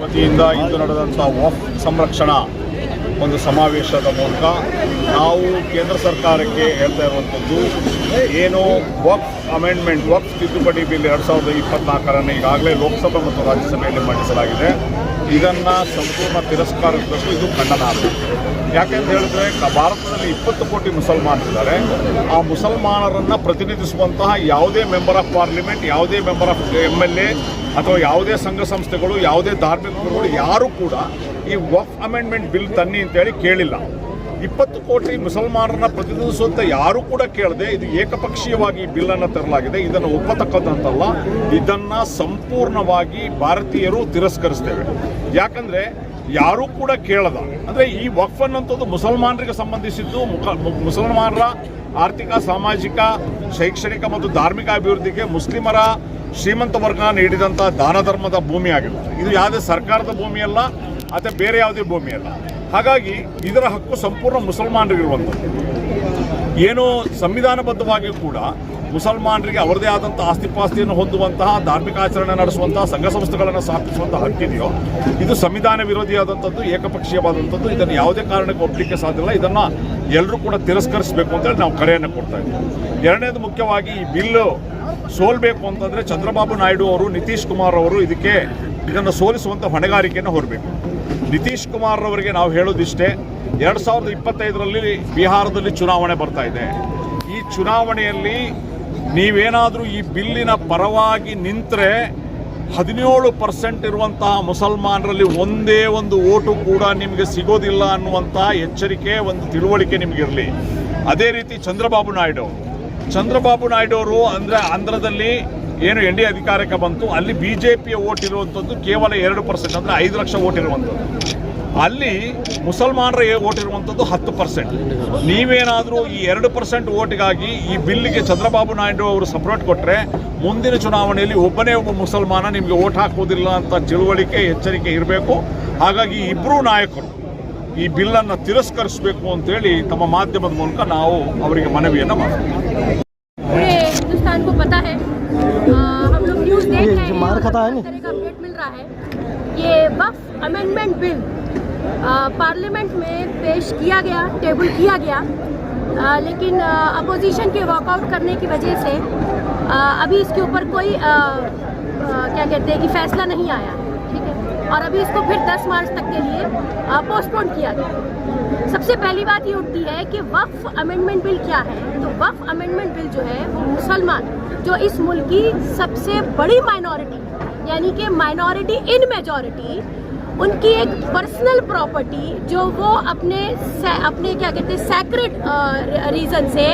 ವತಿಯಿಂದ ಇಂದು ನಡೆದಂಥ ವಕ್ಫ್ ಸಂರಕ್ಷಣಾ ಒಂದು ಸಮಾವೇಶದ ಮೂಲಕ ನಾವು ಕೇಂದ್ರ ಸರ್ಕಾರಕ್ಕೆ ಹೇಳ್ತಾ ಇರುವಂಥದ್ದು ಏನು ವಕ್ಫ್ ಅಮೆಂಡ್ಮೆಂಟ್ ವಕ್ಫ್ ತಿದ್ದುಪಡಿ ಬಿಲ್ 2024 ಈಗಾಗಲೇ ಲೋಕಸಭೆ ಮತ್ತು ರಾಜ್ಯಸಭೆಯಲ್ಲಿ ಮಂಡಿಸಲಾಗಿದೆ. ಇದನ್ನು ಸಂಪೂರ್ಣ ತಿರಸ್ಕರಿಸಬೇಕು. ಇದು ಖಂಡನಾರ್ಹ. ಯಾಕೆಂತ ಹೇಳಿದ್ರೆ ಭಾರತದಲ್ಲಿ 20 ಕೋಟಿ ಮುಸಲ್ಮಾನರಿದ್ದಾರೆ. ಆ ಮುಸಲ್ಮಾನರನ್ನು ಪ್ರತಿನಿಧಿಸುವಂತಹ ಯಾವುದೇ ಮೆಂಬರ್ ಆಫ್ ಪಾರ್ಲಿಮೆಂಟ್, ಯಾವುದೇ ಮೆಂಬರ್ ಆಫ್ MLA ಅಥವಾ ಯಾವುದೇ ಸಂಘ ಸಂಸ್ಥೆಗಳು, ಯಾವುದೇ ಧಾರ್ಮಿಕ ಗುರುಗಳು ಯಾರೂ ಕೂಡ ಈ ವಕ್ಫ್ ಅಮೆಂಡ್ಮೆಂಟ್ ಬಿಲ್ ತನ್ನಿ ಅಂತೇಳಿ ಕೇಳಿಲ್ಲ. 20 ಕೋಟಿ ಮುಸಲ್ಮಾನರನ್ನ ಪ್ರತಿನಿಧಿಸುವಂಥ ಯಾರೂ ಕೂಡ ಕೇಳದೆ ಇದು ಏಕಪಕ್ಷೀಯವಾಗಿ ಈ ಬಿಲ್ಲನ್ನು ತರಲಾಗಿದೆ. ಇದನ್ನು ಒಪ್ಪತಕ್ಕಂಥಲ್ಲ. ಇದನ್ನು ಸಂಪೂರ್ಣವಾಗಿ ಭಾರತೀಯರು ತಿರಸ್ಕರಿಸ್ತೇವೆ. ಯಾಕಂದರೆ ಯಾರೂ ಕೂಡ ಕೇಳದ ಅಂದರೆ ಈ ವಕ್ಫ್ ಅನ್ನೋಂಥದ್ದು ಮುಸಲ್ಮಾನರಿಗೆ ಸಂಬಂಧಿಸಿದ್ದು. ಮುಸಲ್ಮಾನರ ಆರ್ಥಿಕ, ಸಾಮಾಜಿಕ, ಶೈಕ್ಷಣಿಕ ಮತ್ತು ಧಾರ್ಮಿಕ ಅಭಿವೃದ್ಧಿಗೆ ಮುಸ್ಲಿಮರ ಶ್ರೀಮಂತ ವರ್ಗ ನೀಡಿದಂಥ ದಾನ ಧರ್ಮದ ಭೂಮಿಯಾಗಿರುತ್ತೆ. ಇದು ಯಾವುದೇ ಸರ್ಕಾರದ ಭೂಮಿಯಲ್ಲ ಅಥವಾ ಬೇರೆ ಯಾವುದೇ ಭೂಮಿಯಲ್ಲ. ಹಾಗಾಗಿ ಇದರ ಹಕ್ಕು ಸಂಪೂರ್ಣ ಮುಸಲ್ಮಾನರಿಗಿರುವಂಥದ್ದು. ಏನೋ ಸಂವಿಧಾನಬದ್ಧವಾಗಿ ಕೂಡ ಮುಸಲ್ಮಾನರಿಗೆ ಅವರದೇ ಆದಂಥ ಆಸ್ತಿಪಾಸ್ತಿಯನ್ನು ಹೊಂದುವಂತಹ, ಧಾರ್ಮಿಕ ಆಚರಣೆ ನಡೆಸುವಂತಹ, ಸಂಘ ಸಂಸ್ಥೆಗಳನ್ನು ಸ್ಥಾಪಿಸುವಂತಹ ಹಕ್ಕಿದೆಯೋ ಇದು ಸಂವಿಧಾನ ವಿರೋಧಿಯಾದಂಥದ್ದು, ಏಕಪಕ್ಷೀಯವಾದಂಥದ್ದು. ಇದನ್ನು ಯಾವುದೇ ಕಾರಣಕ್ಕೆ ಒಪ್ಪಲಿಕ್ಕೆ ಸಾಧ್ಯ ಇಲ್ಲ. ಇದನ್ನು ಎಲ್ಲರೂ ಕೂಡ ತಿರಸ್ಕರಿಸಬೇಕು ಅಂತೇಳಿ ನಾವು ಕರೆಯನ್ನು ಕೊಡ್ತಾ ಇದ್ದೀವಿ. ಎರಡನೇದು ಮುಖ್ಯವಾಗಿ ಈ ಬಿಲ್ಲು ಸೋಲ್ಬೇಕು ಅಂತಂದರೆ ಚಂದ್ರಬಾಬು ನಾಯ್ಡು ಅವರು, ನಿತೀಶ್ ಕುಮಾರ್ ಅವರು ಇದನ್ನು ಸೋಲಿಸುವಂಥ ಹೊಣೆಗಾರಿಕೆಯನ್ನು ಹೊರಬೇಕು. ನಿತೀಶ್ ಕುಮಾರ್ ಅವರಿಗೆ ನಾವು ಹೇಳೋದಿಷ್ಟೇ, 2025ರಲ್ಲಿ ಬಿಹಾರದಲ್ಲಿ ಚುನಾವಣೆ ಬರ್ತಾ ಇದೆ. ಈ ಚುನಾವಣೆಯಲ್ಲಿ ನೀವೇನಾದರೂ ಈ ಬಿಲ್ಲಿನ ಪರವಾಗಿ ನಿಂತರೆ 17% ಇರುವಂತಹ ಮುಸಲ್ಮಾನರಲ್ಲಿ ಒಂದೇ ಒಂದು ಓಟು ಕೂಡ ನಿಮಗೆ ಸಿಗೋದಿಲ್ಲ ಅನ್ನುವಂಥ ಎಚ್ಚರಿಕೆ, ಒಂದು ತಿಳುವಳಿಕೆ ನಿಮಗಿರಲಿ. ಅದೇ ರೀತಿ ಚಂದ್ರಬಾಬು ನಾಯ್ಡು ಅವರು ಅಂದರೆ ಆಂಧ್ರದಲ್ಲಿ ಏನು NDA ಅಧಿಕಾರಕ್ಕೆ ಬಂತು, ಅಲ್ಲಿ BJPಯ ಓಟ್ ಇರುವಂಥದ್ದು ಕೇವಲ 2%, ಅಂದರೆ 5 ಲಕ್ಷ ಓಟ್ ಇರುವಂಥದ್ದು. ಅಲ್ಲಿ ಮುಸಲ್ಮಾನರ ಓಟ್ ಇರುವಂಥದ್ದು 10%. ನೀವೇನಾದರೂ ಈ 2% ಓಟಿಗಾಗಿ ಈ ಬಿಲ್ಲಿಗೆ ಚಂದ್ರಬಾಬು ನಾಯ್ಡು ಅವರು ಸಪೋರ್ಟ್ ಕೊಟ್ಟರೆ ಮುಂದಿನ ಚುನಾವಣೆಯಲ್ಲಿ ಒಬ್ಬ ಮುಸಲ್ಮಾನ ನಿಮಗೆ ಓಟ್ ಹಾಕೋದಿಲ್ಲ ಅಂತ ತಿಳುವಳಿಕೆ, ಎಚ್ಚರಿಕೆ ಇರಬೇಕು. ಹಾಗಾಗಿ ಇಬ್ಬರೂ ನಾಯಕರು ಈ ಬಿಲ್ಲನ್ನು ತಿರಸ್ಕರಿಸಬೇಕು ಅಂತೇಳಿ ತಮ್ಮ ಮಾಧ್ಯಮದ ಮೂಲಕ ನಾವು ಅವರಿಗೆ ಮನವಿಯನ್ನು ಮಾಡ್ತೀವಿ. हिंदुस्तान को पता है, हम लोग न्यूज़ देख रहे हैं, हर तरह का अपडेट मिल रहा है. ये वक्फ अमेंडमेंट बिल पार्लियामेंट में पेश किया गया, टेबल किया गया, लेकिन अपोजिशन के वॉकआउट करने की वजह से अभी इसके ऊपर कोई क्या कहते हैं कि फैसला नहीं आया. ठीक है, और अभी इसको फिर 10 मार्च तक के लिए पोस्टपोन किया गया. सबसे पहली बात ये उठती है कि वक्फ अमेंडमेंट बिल क्या है. तो वक्फ अमेंडमेंट बिल जो है वो मुसलमान, जो इस मुल्क की सबसे बड़ी माइनॉरिटी, यानी कि माइनॉरिटी इन मेजॉरिटी, उनकी एक पर्सनल प्रॉपर्टी जो वो अपने क्या कहते हैं सैक्रेड रीज़न से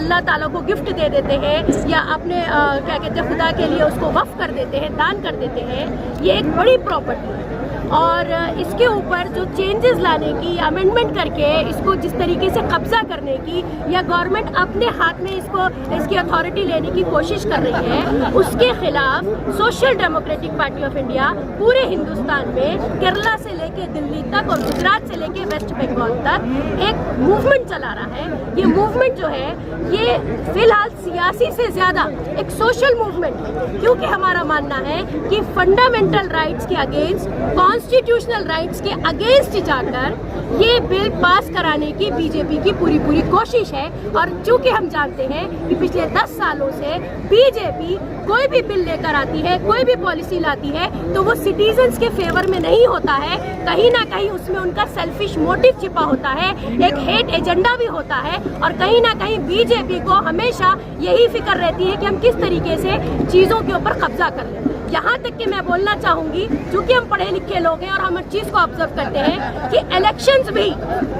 अल्लाह ताला को गिफ्ट दे देते हैं, या अपने क्या कहते हैं खुदा के लिए उसको वक्फ कर देते हैं, दान कर देते हैं. ये एक बड़ी प्रॉपर्टी है. और इसके ऊपर जो चेंजेस लाने की, अमेंडमेंट करके इसको जिस तरीके से कब्जा करने की, या गवर्नमेंट अपने हाथ में इसकी अथॉरिटी लेने की कोशिश कर रही है, उसके खिलाफ social democratic party of India पूरे हिंदुस्तान में केरला से लेके दिल्ली तक और गुजरात से लेके वेस्ट बंगाल तक एक मूवमेंट चला रहा है. ये मूवमेंट जो है ये फिलहाल सियासी से ज़्यादा एक सोशल मूवमेंट है, क्योंकि हमारा मानना है कि फंडामेंटल राइट्स के अगेंस्ट, कॉन्स्टिट्यूशनल राइट्स के अगेंस्ट जाकर ये बिल पास कराने की बीजेपी की पूरी कोशिश है. और चूंकि हम जानते हैं कि पिछले 10 सालों से बीजेपी कोई भी बिल लेकर आती है, कोई भी पॉलिसी लाती है, तो वो सिटीजन्स के फेवर में नहीं होता है. कहीं ना कहीं उसमें उनका सेल्फिश मोटिव छिपा होता है, एक हेट एजेंडा भी होता है. और कहीं ना कहीं बीजेपी को हमेशा यही फिक्र रहती है कि हम किस तरीके से चीज़ों के ऊपर कब्जा कर लें. यहाँ तक कि मैं बोलना चाहूँगी, क्योंकि हम पढ़े लिखे लोग हैं और हम हर चीज़ को ऑब्जर्व करते हैं कि इलेक्शंस भी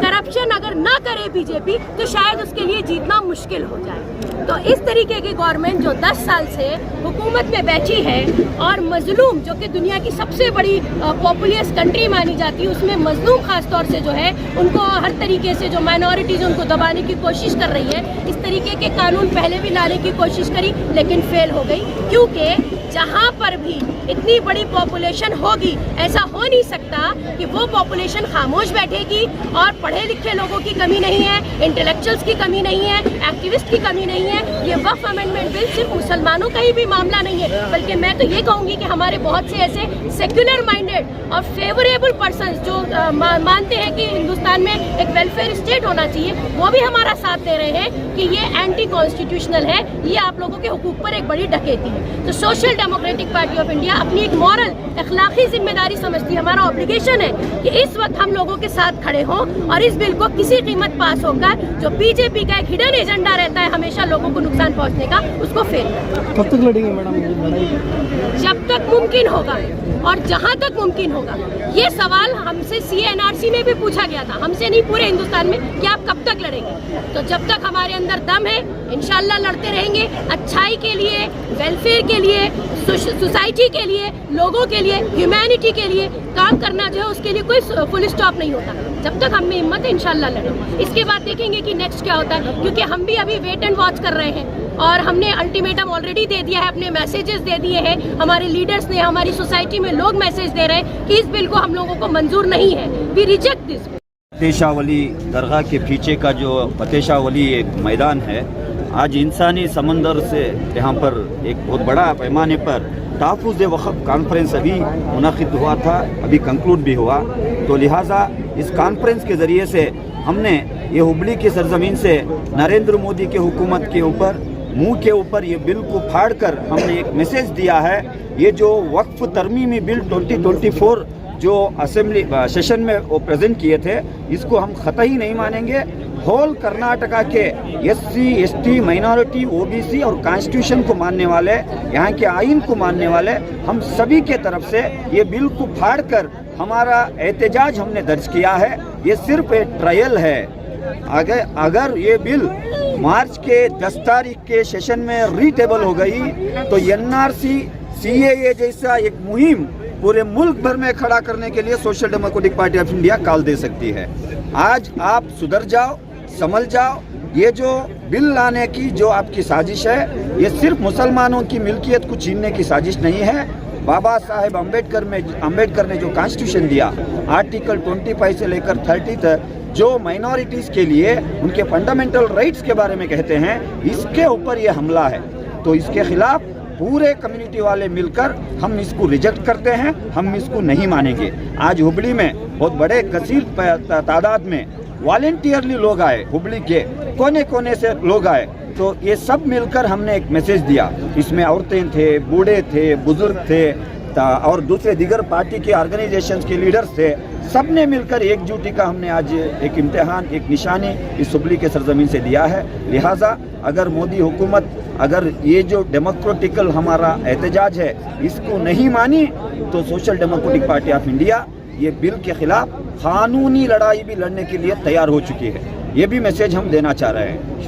करप्शन अगर ना करे बीजेपी तो शायद उसके लिए जीतना मुश्किल हो जाए. तो इस तरीके की गवर्नमेंट जो 10 साल से हुकूमत में बैठी है, और मजलूम जो कि दुनिया की सबसे बड़ी पॉपुलस कंट्री मानी जाती है, उसमें मजलूम खास तौर से जो है उनको हर तरीके से जो माइनॉरिटीज़ उनको दबाने की कोशिश कर रही है. इस तरीके के कानून पहले भी लाने की कोशिश करी लेकिन फेल हो गई, क्योंकि जहाँ पर भी इतनी बड़ी पॉपुलेशन होगी, ऐसा हो नहीं सकता कि वो पॉपुलेशन खामोश बैठेगी। और पढ़े लिखे लोगों की कमी नहीं है, इंटेलेक्चुअल्स की कमी नहीं है, एक्टिविस्ट की कमी नहीं है। ये वक्फ अमेंडमेंट बिल सिर्फ मुसलमानों का ही भी मामला नहीं है, बल्कि मैं तो ये कहूँगी कि हमारे बहुत से ऐसे सेक्युलर माइंडेड और फेवरेबल पर्सन्स जो मानते हैं कि हिंदुस्तान में एक वेलफेयर स्टेट होना चाहिए, वो भी हमारा साथ दे रहे हैं कि ये एंटी कॉन्स्टिट्यूशनल है, ये आप लोगों के हुकूक पर एक बड़ी डकैती है। तो social democratic party of India अपनी एक मॉरल अखलाकी जिम्मेदारी समझती है, हमारा ऑब्लिगेशन है कि इस वक्त हम लोगों के साथ खड़े हों और इस बिल को किसी कीमत पास होकर जो बीजेपी का एक हिडन एजेंडा रहता है हमेशा लोगों को नुकसान पहुंचने का, उसको फेल करें। कब तक लड़ेंगे मैडम ये लड़ाई? जब तक मुमकिन होगा और जहां तक मुमकिन होगा। ये सवाल हमसे CNRC में भी पूछा गया था, हमसे नहीं, पूरे हिंदुस्तान में, कि आप कब तक लड़ेंगे। तो जब तक हमारे अंदर दम है इंशाल्लाह लड़ते रहेंगे, अच्छाई के लिए, वेलफेयर के लिए, सोसाइटी के लिए, लोगों के लिए, ह्यूमैनिटी के लिए काम करना जो है उसके लिए कोई फुल स्टॉप नहीं होता। जब तक हम में हिम्मत है इंशाल्लाह लड़ेंगे। इसके बाद देखेंगे कि नेक्स्ट क्या होता है, क्योंकि हम भी अभी वेट एंड वॉच कर रहे हैं और हमने अल्टीमेटम ऑलरेडी दे दिया है, अपने मैसेजेस दे दिए हैं, हमारे लीडर्स ने, हमारी सोसाइटी में लोग मैसेज दे रहे हैं कि इस बिल को हम लोगों को मंजूर नहीं है, वी रिजेक्ट दिस। फतेशावली दरगाह के पीछे का जो फतेशावली एक मैदान है, आज इंसानी समंदर से यहाँ पर एक बहुत बड़ा पैमाने पर तहफ़्फ़ुज़ वक़्फ़ कॉन्फ्रेंस अभी मुनक़िद हुआ था, अभी कंक्लूड भी हुआ। तो लिहाजा इस कॉन्फ्रेंस के ज़रिए से हमने ये हुबली की सरजमीन से नरेंद्र मोदी के हुकूमत के ऊपर, मुंह के ऊपर ये बिल को फाड़ कर हमने एक मैसेज दिया है। ये जो वक्फ तरमीमी बिल 2024 जो असेंबली सेशन में वो प्रेजेंट किए थे, इसको हम कतई नहीं मानेंगे। होल कर्नाटका के SC ST माइनॉरिटी OBC और कॉन्स्टिट्यूशन को मानने वाले, यहाँ के आइन को मानने वाले हम सभी के तरफ से ये बिल को फाड़ कर हमारा एहतजाज हमने दर्ज किया है। ये सिर्फ एक ट्रायल है। अगर ये बिल मार्च के 10 तारीख के सेशन में रीटेबल हो गई तो NRC CAA जैसा एक मुहिम पूरे मुल्क भर में खड़ा करने के लिए social democratic party of India call दे सकती है। आज आप सुधर जाओ, संभल जाओ। ये जो बिल लाने की जो आपकी साजिश है, ये सिर्फ मुसलमानों की मिल्कियत को छीनने की साजिश नहीं है। बाबा साहेब अम्बेडकर ने जो कॉन्स्टिट्यूशन दिया, आर्टिकल 25 से लेकर 30 तक, जो माइनॉरिटीज़ के लिए उनके फंडामेंटल राइट्स के बारे में कहते हैं, इसके ऊपर ये हमला है। तो इसके खिलाफ पूरे कम्युनिटी वाले मिलकर हम इसको रिजेक्ट करते हैं, हम इसको नहीं मानेंगे। आज हुबली में बहुत बड़े कसीर तादाद में वॉलेंटियरली लोग आए, हुबली के कोने कोने से लोग आए। तो ये सब मिलकर हमने एक मैसेज दिया। इसमें औरतें थे, बूढ़े थे, बुजुर्ग थे और दूसरे दीगर पार्टी के ऑर्गेनाइजेशंस के लीडर्स थे। सब ने मिलकर एकजुटी का हमने आज एक इम्तिहान, एक निशानी इस हुबली के सरजमीन से दिया है। लिहाजा अगर मोदी हुकूमत अगर ये जो डेमोक्रेटिकल हमारा एहतजाज है इसको नहीं मानी तो social democratic party of India ये बिल के खिलाफ कानूनी लड़ाई भी लड़ने के लिए तैयार हो चुकी है। ये भी मैसेज हम देना चाह रहे हैं।